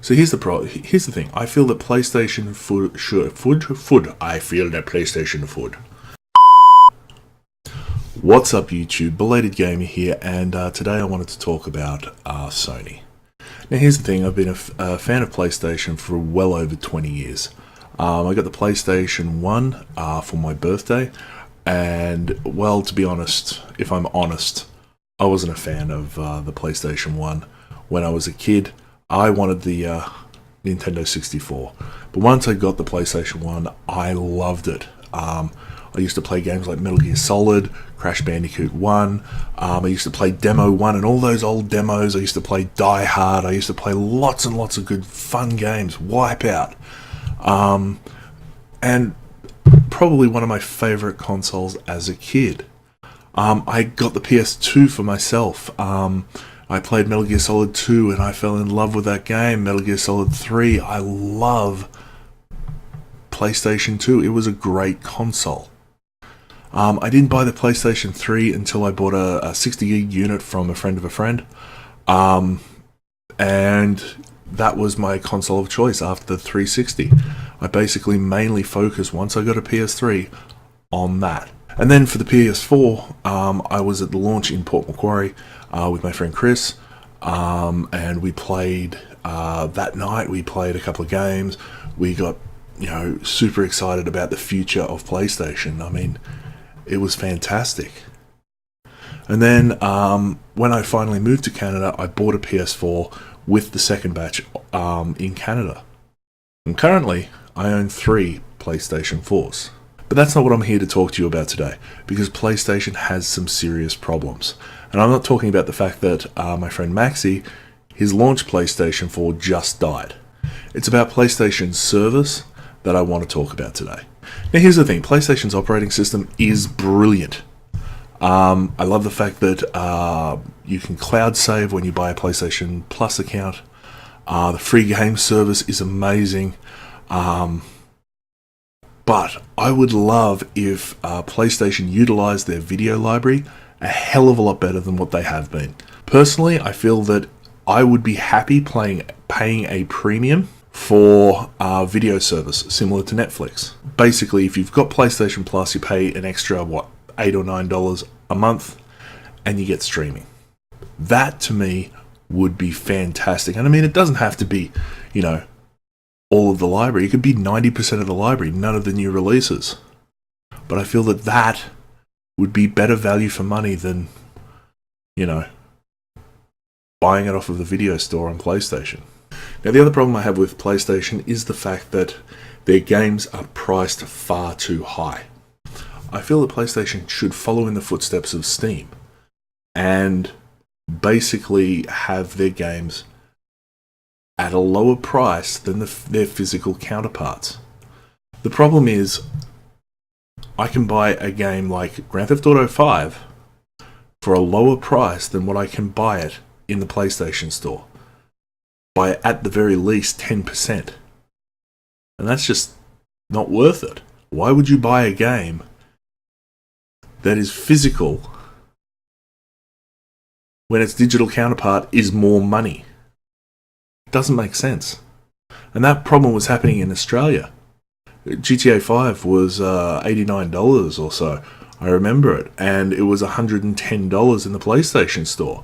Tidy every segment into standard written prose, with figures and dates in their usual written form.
So here's the thing. I feel that PlayStation food. I feel that PlayStation food. What's up, YouTube? Belated Gamer here, and today I wanted to talk about Sony. Now, here's the thing. I've been a fan of PlayStation for well over 20 years. I got the PlayStation 1 for my birthday, and, well, to be honest, if I'm honest, I wasn't a fan of the PlayStation 1 when I was a kid. I wanted the Nintendo 64. But once I got the PlayStation 1, I loved it. I used to play games like Metal Gear Solid, Crash Bandicoot 1. I used to play Demo 1 and all those old demos. I used to play Die Hard. I used to play lots and lots of good fun games. Wipeout. And probably one of my favorite consoles as a kid. I got the PS2 for myself. I played Metal Gear Solid 2 and I fell in love with that game. Metal Gear Solid 3, I love PlayStation 2. It was a great console. I didn't buy the PlayStation 3 until I bought a 60 gig unit from a friend of a friend. And that was my console of choice after the 360. I basically mainly focused, once I got a PS3, on that. And then for the PS4, I was at the launch in Port Macquarie with my friend Chris, and we played that night. We played a couple of games. We got, super excited about the future of PlayStation. I mean, it was fantastic. And then when I finally moved to Canada, I bought a PS4 with the second batch in Canada. And currently, I own 3 PlayStation 4s. But that's not what I'm here to talk to you about today, because PlayStation has some serious problems. And I'm not talking about the fact that my friend Maxi, his launch PlayStation 4 just died. It's about PlayStation's service that I want to talk about today. Now, here's the thing. PlayStation's operating system is brilliant. I love the fact that you can cloud save when you buy a PlayStation Plus account. The free game service is amazing. But I would love if PlayStation utilized their video library a hell of a lot better than what they have been. Personally, I feel that I would be happy paying a premium for video service similar to Netflix. Basically, if you've got PlayStation Plus, you pay an extra, $8 or $9 a month, and you get streaming. That, to me, would be fantastic. And I mean, it doesn't have to be, all of the library. It could be 90% of the library, none of the new releases. But I feel that that would be better value for money than, buying it off of the video store on PlayStation. Now, the other problem I have with PlayStation is the fact that their games are priced far too high. I feel that PlayStation should follow in the footsteps of Steam and basically have their games at a lower price than their physical counterparts. The problem is, I can buy a game like Grand Theft Auto 5 for a lower price than what I can buy it in the PlayStation Store, by at the very least 10%. And that's just not worth it. Why would you buy a game that is physical when its digital counterpart is more money? It doesn't make sense. And that problem was happening in Australia. GTA 5 was $89 or so. I remember it. And it was $110 in the PlayStation Store.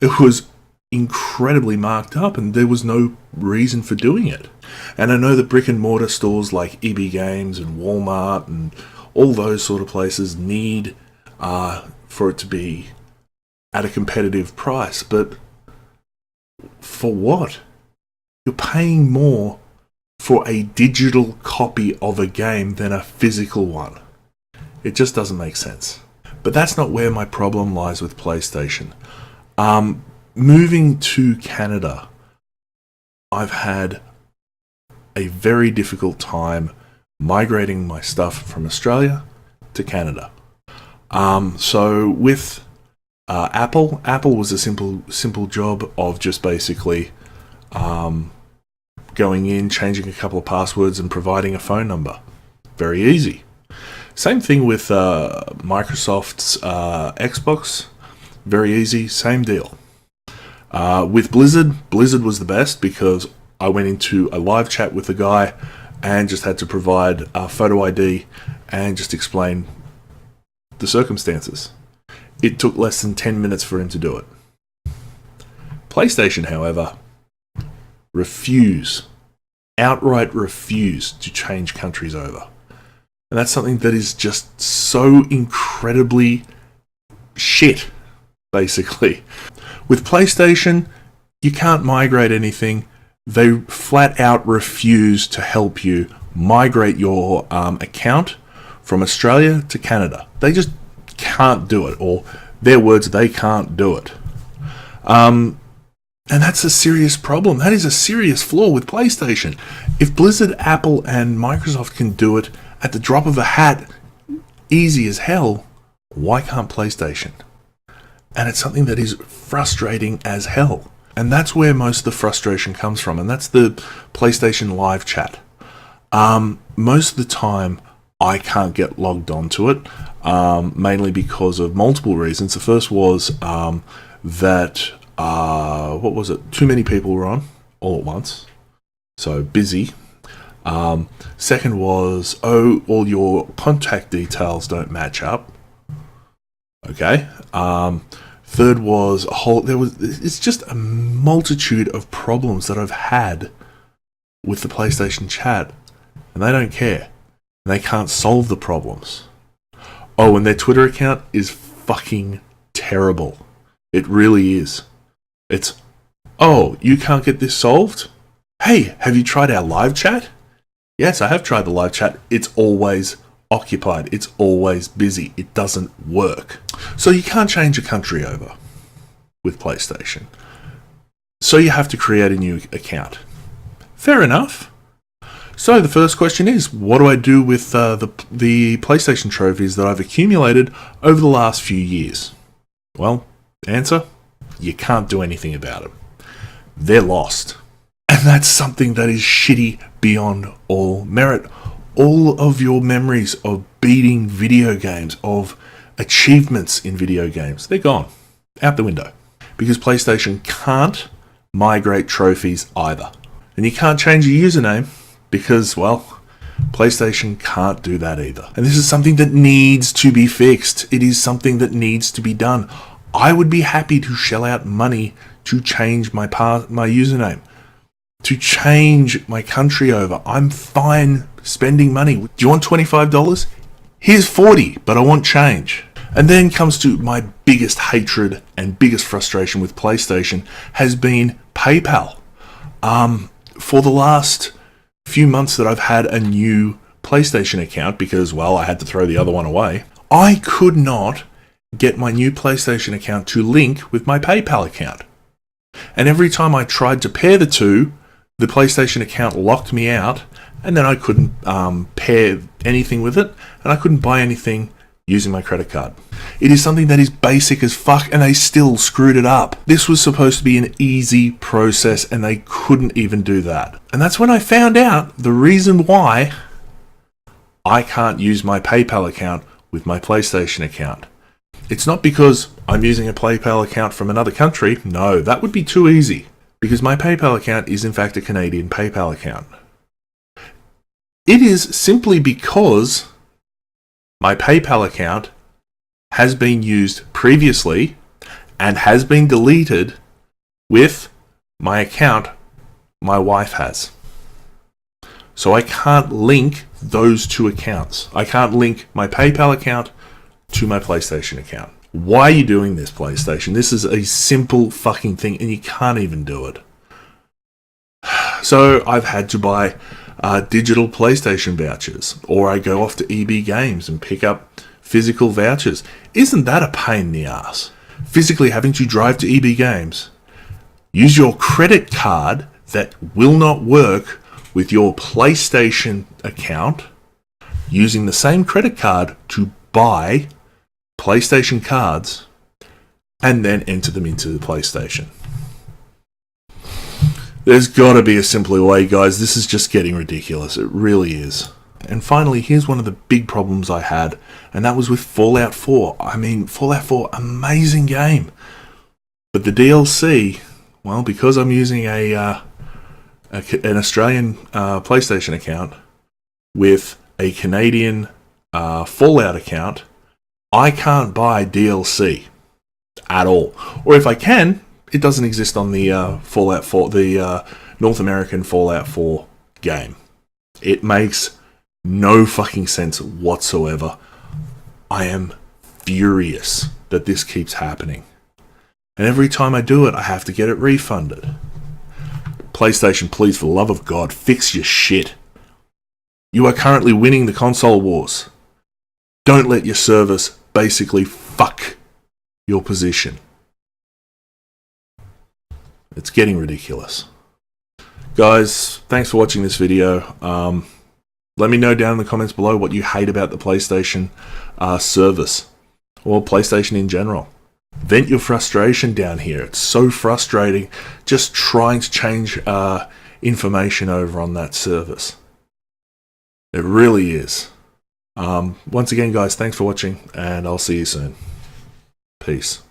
It was incredibly marked up, and there was no reason for doing it. And I know that brick and mortar stores like EB Games and Walmart and all those sort of places need for it to be at a competitive price. But for what? You're paying more for a digital copy of a game than a physical one. It just doesn't make sense. But that's not where my problem lies with PlayStation. Moving to Canada, I've had a very difficult time migrating my stuff from Australia to Canada. So with Apple was a simple job of just basically going in, changing a couple of passwords, and providing a phone number. Very easy. Same thing with Microsoft's Xbox. Very easy, same deal. With Blizzard was the best because I went into a live chat with the guy and just had to provide a photo ID and just explain the circumstances. It took less than 10 minutes for him to do it. PlayStation, however, outright refuse to change countries over. And that's something that is just so incredibly shit, basically. With PlayStation, you can't migrate anything. They flat out refuse to help you migrate your account from Australia to Canada. They just can't do it, or their words, they can't do it. And that's a serious problem. That is a serious flaw with PlayStation. If Blizzard, Apple, and Microsoft can do it at the drop of a hat, easy as hell, why can't PlayStation? And it's something that is frustrating as hell. And that's where most of the frustration comes from, and that's the PlayStation Live chat. Most of the time, I can't get logged onto it, mainly because of multiple reasons. The first was that, too many people were on all at once, so busy. Second was, all your contact details don't match up. Okay. Third was it's just a multitude of problems that I've had with the PlayStation chat, and they don't care. And they can't solve the problems. Oh, and their Twitter account is fucking terrible. It really is. It's, oh, you can't get this solved? Hey, have you tried our live chat? Yes, I have tried the live chat. It's always occupied. It's always busy. It doesn't work. So you can't change a country over with PlayStation. So you have to create a new account. Fair enough. So the first question is, what do I do with the PlayStation trophies that I've accumulated over the last few years? Well, answer, you can't do anything about it. They're lost. And that's something that is shitty beyond all merit. All of your memories of beating video games, of achievements in video games, they're gone. Out the window. Because PlayStation can't migrate trophies either. And you can't change your username because, well, PlayStation can't do that either. And this is something that needs to be fixed. It is something that needs to be done. I would be happy to shell out money to change my username, to change my country over. I'm fine spending money. Do you want $25? Here's $40, but I want change. And then comes to my biggest hatred and biggest frustration with PlayStation has been PayPal. For the last few months that I've had a new PlayStation account, because, well, I had to throw the other one away, I could not get my new PlayStation account to link with my PayPal account. And every time I tried to pair the two, the PlayStation account locked me out, and then I couldn't pair anything with it, and I couldn't buy anything using my credit card. It is something that is basic as fuck, and they still screwed it up. This was supposed to be an easy process, and they couldn't even do that. And that's when I found out the reason why I can't use my PayPal account with my PlayStation account. It's not because I'm using a PayPal account from another country. No, that would be too easy. Because my PayPal account is in fact a Canadian PayPal account. It is simply because my PayPal account has been used previously and has been deleted with my account my wife has. So I can't link those two accounts. I can't link my PayPal account to my PlayStation account. Why are you doing this, PlayStation? This is a simple fucking thing and you can't even do it. So I've had to buy digital PlayStation vouchers, or I go off to EB Games and pick up physical vouchers. Isn't that a pain in the ass? Physically having to drive to EB Games, use your credit card that will not work with your PlayStation account, using the same credit card to buy PlayStation cards, and then enter them into the PlayStation. There's got to be a simpler way, guys. This is just getting ridiculous. It really is. And finally, here's one of the big problems I had, and that was with Fallout 4. I mean, Fallout 4, amazing game. But the DLC, well, because I'm using a an Australian PlayStation account with a Canadian Fallout account, I can't buy DLC at all. Or if I can, it doesn't exist on the Fallout 4, the North American Fallout 4 game. It makes no fucking sense whatsoever. I am furious that this keeps happening. And every time I do it, I have to get it refunded. PlayStation, please, for the love of God, fix your shit. You are currently winning the console wars. Don't let your service basically fuck your position. It's getting ridiculous. Guys, thanks for watching this video. Let me know down in the comments below what you hate about the PlayStation service, or PlayStation in general. Vent your frustration down here. It's so frustrating just trying to change information over on that service. It really is. Once again, guys, thanks for watching, and I'll see you soon. Peace.